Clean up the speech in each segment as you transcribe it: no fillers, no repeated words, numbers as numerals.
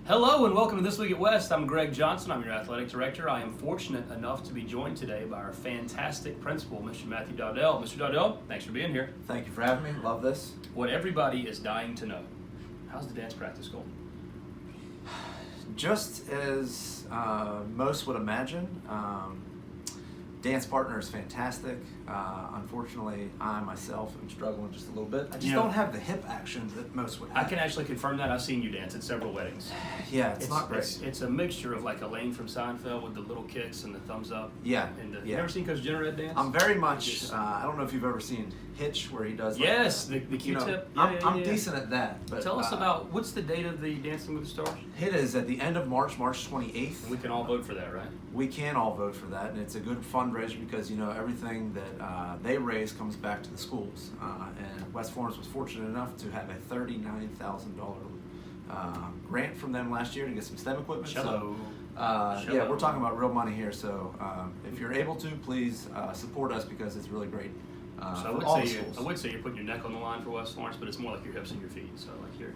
Hello and welcome to This Week at West. I'm Greg Johnson. I'm your athletic director. I am fortunate enough to be joined today by our fantastic principal, Mr. Matthew Dowdell. Mr. Dowdell, thanks for being here. Thank you for having me. Love this. What everybody is dying to know, how's the dance practice going? Just as most would imagine, dance partner is fantastic. Unfortunately, I myself am struggling just a little bit. I just don't have the hip action that most would have. I can actually confirm that. I've seen you dance at several weddings. Yeah, it's not great. It's a mixture of like Elaine from Seinfeld with the little kicks and the thumbs up. Yeah. You ever seen Coach Jenner dance? I'm very much, I don't know if you've ever seen Hitch where he does yes, the Q-tip. I'm decent at that. But tell us about, what's the date of the Dancing with the Stars? It is at the end of March 28th. We can all vote for that, right? We can all vote for that, and it's a good fundraiser because, everything that they raise comes back to the schools. And West Florence was fortunate enough to have a $39,000 grant from them last year to get some STEM equipment. Cello. So, yeah, we're talking about real money here. So if you're able to, please support us because it's really great. So I would say you're putting your neck on the line for West Florence, but it's more like your hips and your feet. So like you're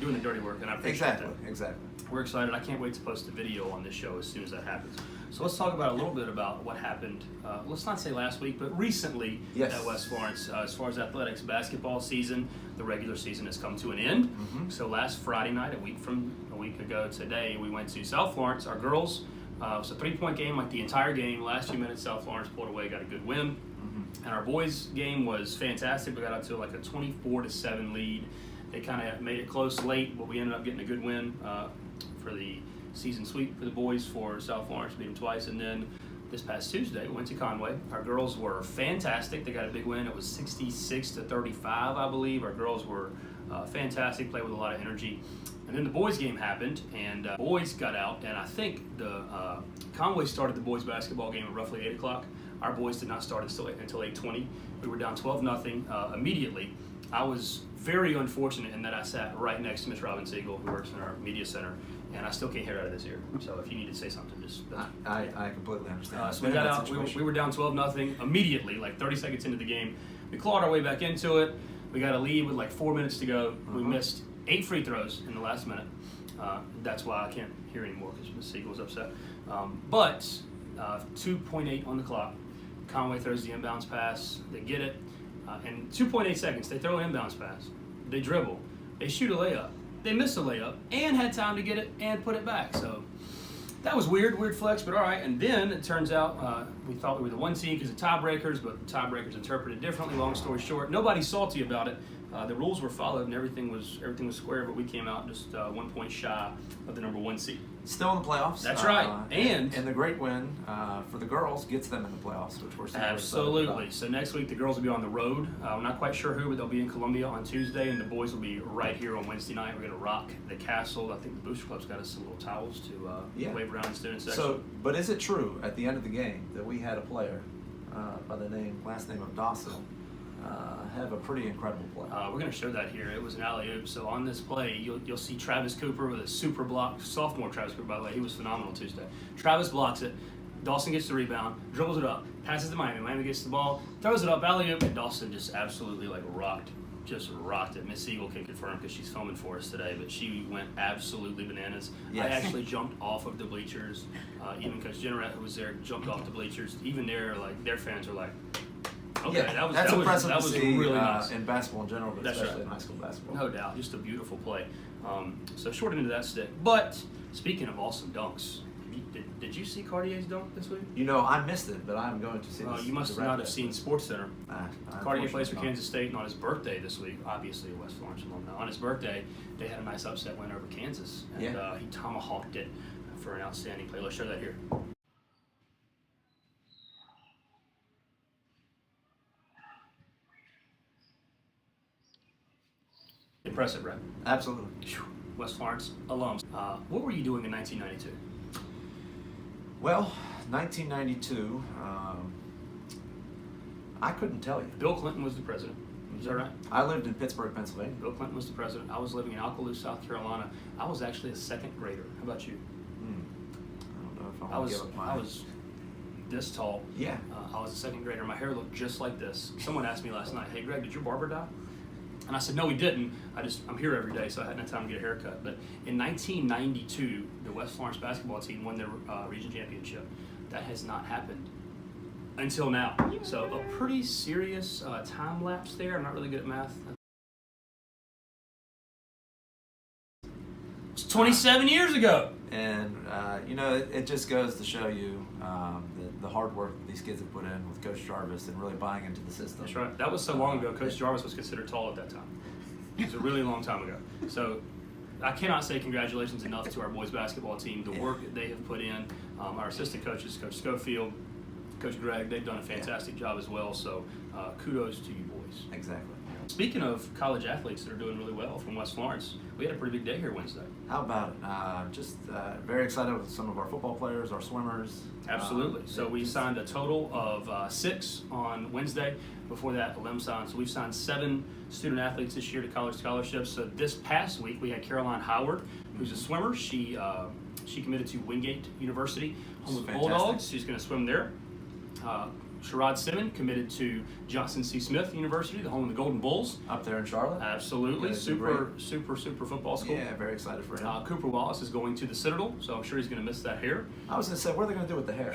doing the dirty work, and I appreciate that. Exactly. We're excited. I can't wait to post a video on this show as soon as that happens. So let's talk about a little bit about what happened. Let's not say last week, but recently at West Florence. As far as athletics, basketball season, the regular season has come to an end. Mm-hmm. So last Friday night, a week ago today, we went to South Florence. Our girls. It was a 3-point game, like the entire game. Last few minutes, South Florence pulled away, got a good win. Mm-hmm. And our boys' game was fantastic. We got up to like a 24-7 lead. They kind of made it close late, but we ended up getting a good win for the season sweep for the boys for South Florence, beat them twice. And then this past Tuesday, we went to Conway. Our girls were fantastic. They got a big win. It was 66-35, I believe. Our girls were fantastic, played with a lot of energy. And then the boys' game happened, and boys got out. And I think the Conway started the boys' basketball game at roughly 8 o'clock. Our boys did not start until 8:20. We were down 12-0 immediately. I was very unfortunate in that I sat right next to Miss Robin Siegel, who works in our media center, and I still can't hear out of this ear. So if you need to say something, just... I completely understand. So we got out, we were down 12-0 immediately, like 30 seconds into the game. We clawed our way back into it. We got a lead with like 4 minutes to go. We missed 8 free throws in the last minute. That's why I can't hear anymore because Miss Siegel was upset. But 2.8 on the clock. Conway throws the inbounds pass. They get it. In 2.8 seconds, they throw an inbounds pass. They dribble. They shoot a layup. They miss a layup and had time to get it and put it back. So that was weird flex, but all right. And then it turns out we thought we were the 1 seed because of tiebreakers, but the tiebreakers interpreted differently. Long story short, nobody's salty about it. The rules were followed and everything was square, but we came out just 1 point shy of the number 1 seed. Still in the playoffs. That's right. And the great win for the girls gets them in the playoffs, which we're super absolutely. So next week the girls will be on the road. I'm not quite sure who, but they'll be in Columbia on Tuesday, and the boys will be right here on Wednesday night. We're going to rock the castle. I think the Booster Club's got us some little towels to wave around in the student section. So, but is it true at the end of the game that we had a player by the last name of Dawson have a pretty incredible play? We're going to show that here. It was an alley-oop. So on this play, you'll see Travis Cooper with a super block. Sophomore Travis Cooper, by the way, he was phenomenal Tuesday. Travis blocks it. Dawson gets the rebound, dribbles it up, passes to Miami. Miami gets the ball, throws it up, alley-oop, and Dawson just absolutely rocked it. Miss Siegel can confirm because she's filming for us today, but she went absolutely bananas. Yes. I actually jumped off of the bleachers. Even Coach Jenner, who was there, jumped off the bleachers. Even there, their fans were like, okay, that's impressive that was to see, really nice. In basketball in general, but especially in high school basketball. No doubt, just a beautiful play. So short into that stick. But speaking of awesome dunks, did you see Cartier's dunk this week? I missed it, but I'm going to see this. You must not have seen SportsCenter. Cartier plays for Kansas State, and on his birthday this week, obviously a West Florence alumni, on his birthday, they had a nice upset win over Kansas. And he tomahawked it for an outstanding play. Let's show that here. Impressive, right? Absolutely. West Florence alums. What were you doing in 1992? Well, 1992, I couldn't tell you. Bill Clinton was the president. Is that right? I lived in Pittsburgh, Pennsylvania. Bill Clinton was the president. I was living in Alkaloo, South Carolina. I was actually a second grader. How about you? I don't know if I want to give up mine. I was this tall. Yeah. I was a second grader. My hair looked just like this. Someone asked me last night, "Hey, Greg, did your barber die?" And I said, no, we didn't. I'm here every day, so I hadn't had time to get a haircut. But in 1992, the West Florence basketball team won their region championship. That has not happened until now. So a pretty serious time lapse there. I'm not really good at math. It's 27 years ago. And, it just goes to show you the hard work that these kids have put in with Coach Jarvis and really buying into the system. That's right. That was so long ago. Coach Jarvis was considered tall at that time. It was a really long time ago. So I cannot say congratulations enough to our boys basketball team. The work that they have put in, our assistant coaches, Coach Schofield, Coach Greg, they've done a fantastic job as well. So kudos to you boys. Exactly. Speaking of college athletes that are doing really well from West Florence, we had a pretty big day here Wednesday. How about it? Just very excited with some of our football players, our swimmers. Absolutely. So we signed a total of 6 on Wednesday. Before that, Lim signed. So we've signed 7 student athletes this year to college scholarships. So this past week, we had Caroline Howard, who's a swimmer. She committed to Wingate University, home of Bulldogs. She's going to swim there. Sherrod Simmon committed to Johnson C. Smith University, the home of the Golden Bulls. Up there in Charlotte? Absolutely. Super football school. Yeah, very excited for him. Cooper Wallace is going to the Citadel, so I'm sure he's going to miss that hair. I was going to say, what are they going to do with the hair?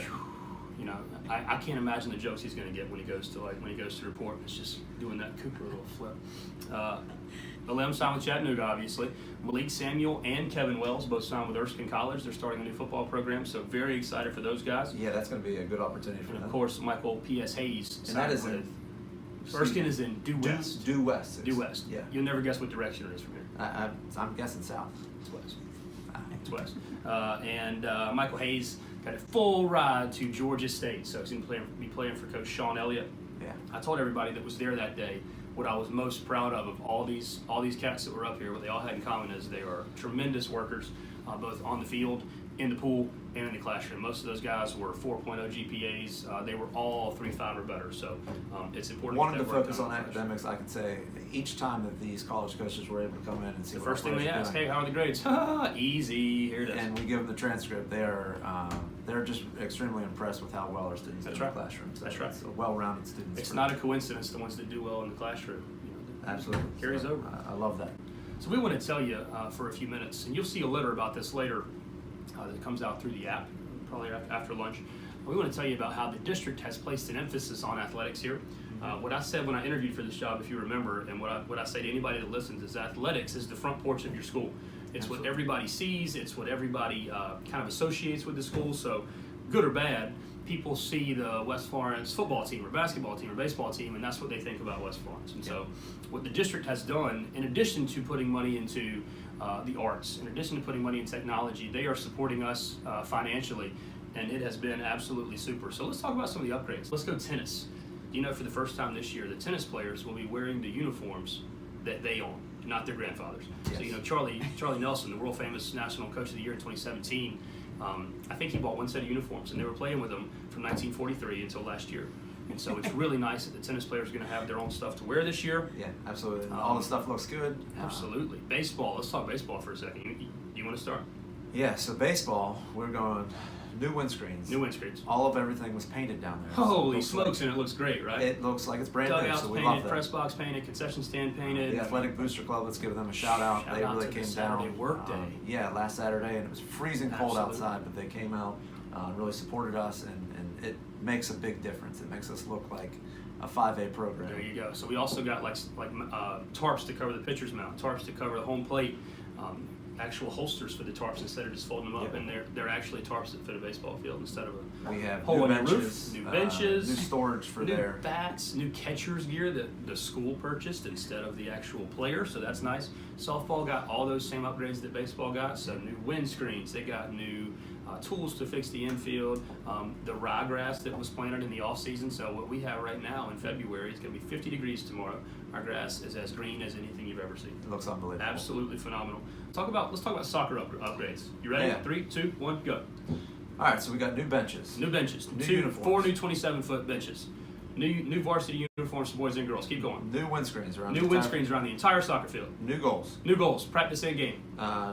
I can't imagine the jokes he's going to get when he goes to report. It's just doing that Cooper little flip. Lim signed with Chattanooga, obviously. Malik Samuel and Kevin Wells both signed with Erskine College. They're starting a new football program, so very excited for those guys. Yeah, that's going to be a good opportunity for them. And of course, Michael P.S. Hayes. And that is Erskine is in due west. Due west. Due west. Yeah. You'll never guess what direction it is from here. I'm guessing south. It's west. It's west. And Michael Hayes got a full ride to Georgia State, so he's going to be playing for Coach Sean Elliott. Yeah. I told everybody that was there that day what I was most proud of all these cats that were up here. What they all had in common is they are tremendous workers, both on the field, in the pool, and in the classroom. Most of those guys were 4.0 GPAs. They were all 3.5 or better. So it's important. Wanted to focus on academics. I could say each time that these college coaches were able to come in and see the first thing they ask, hey, how are the grades? Easy. Here it is. And we give them the transcript. They're just extremely impressed with how well our students do in the classroom. So That's right. So well-rounded students. It's not a coincidence the ones that do well in the classroom. Absolutely. Carries over. I love that. So we want to tell you for a few minutes, and you'll see a letter about this later that comes out through the app, probably after lunch. We want to tell you about how the district has placed an emphasis on athletics here. What I said when I interviewed for this job, if you remember, and what I say to anybody that listens is athletics is the front porch of your school. It's Absolutely. What everybody sees. It's what everybody kind of associates with the school. So good or bad, people see the West Florence football team or basketball team or baseball team, and that's what they think about West Florence. And so what the district has done, in addition to putting money into the arts, in addition to putting money in technology, they are supporting us financially, and it has been absolutely super. So let's talk about some of the upgrades. Let's go tennis. For the first time this year, the tennis players will be wearing the uniforms that they own, not their grandfathers. Yes. So Charlie Nelson, the world famous National Coach of the Year in 2017, I think he bought one set of uniforms, and they were playing with them from 1943 until last year. And so it's really nice that the tennis players are going to have their own stuff to wear this year. Yeah, absolutely. All the stuff looks good. Absolutely. Baseball. Let's talk baseball for a second. You want to start? Yeah, so baseball, we're going new windscreens. New windscreens. All of everything was painted down there. Holy smokes, and it looks great, right? It looks like it's brand new, Dugouts so we painted, love that. press box painted, concession stand painted. The Athletic Booster Club, let's give them a shout out. They really came down. Work day. Yeah, last Saturday, and it was freezing cold Absolutely. outside, but they came out, really supported us, and it makes a big difference. It makes us look like a 5A program. There you go. So we also got like tarps to cover the pitcher's mound, tarps to cover the home plate, actual holsters for the tarps instead of just folding them up, and they're actually tarps that fit a baseball field instead of a we have hole new in the benches, roof, new benches, new storage for new their bats, new catcher's gear that the school purchased instead of the actual player, so that's nice. Softball got all those same upgrades that baseball got, so new windscreens, they got new tools to fix the infield, the ryegrass that was planted in the off season. So what we have right now in February, it's going to be 50 degrees tomorrow. Our grass is as green as anything you've ever seen. It looks unbelievable. Absolutely phenomenal. Let's talk about soccer upgrades. You ready? Yeah. 3, 2, 1, go. All right, so we got new benches. New benches. New uniforms. 4 new 27-foot benches. New varsity uniforms for boys and girls. Keep going. New windscreens around. New windscreens around the entire soccer field. New goals. New goals. Practice and game.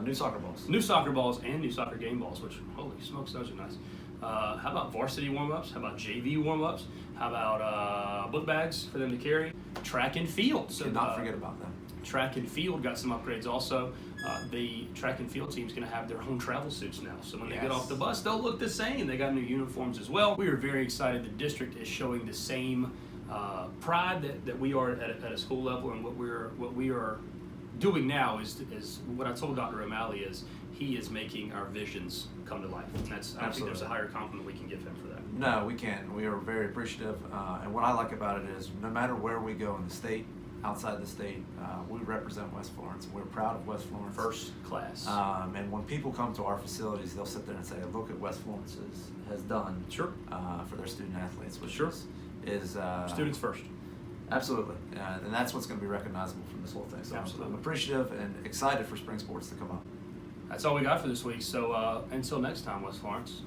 New soccer balls. New soccer balls and new soccer game balls, which, holy smokes, those are nice. How about varsity warm-ups? How about JV warm-ups? How about book bags for them to carry? Track and field. So not forget about them. Track and field got some upgrades also. The track and field team's going to have their own travel suits now. So when they get off the bus, they'll look the same. They got new uniforms as well. We are very excited. The district is showing the same pride that we are at a school level, and what we are doing now is what I told Dr. O'Malley is he is making our visions come to life. And that's, I don't think there's a higher compliment we can give him for that. No, we can't. We are very appreciative. And what I like about it is no matter where we go in the state, outside the state, we represent West Florence. We're proud of West Florence. First class. And when people come to our facilities, they'll sit there and say, look at what West Florence has done for their student athletes, which is students first. Absolutely. And that's what's going to be recognizable from this whole thing. So I'm appreciative and excited for spring sports to come up. That's all we got for this week. So until next time, West Florence.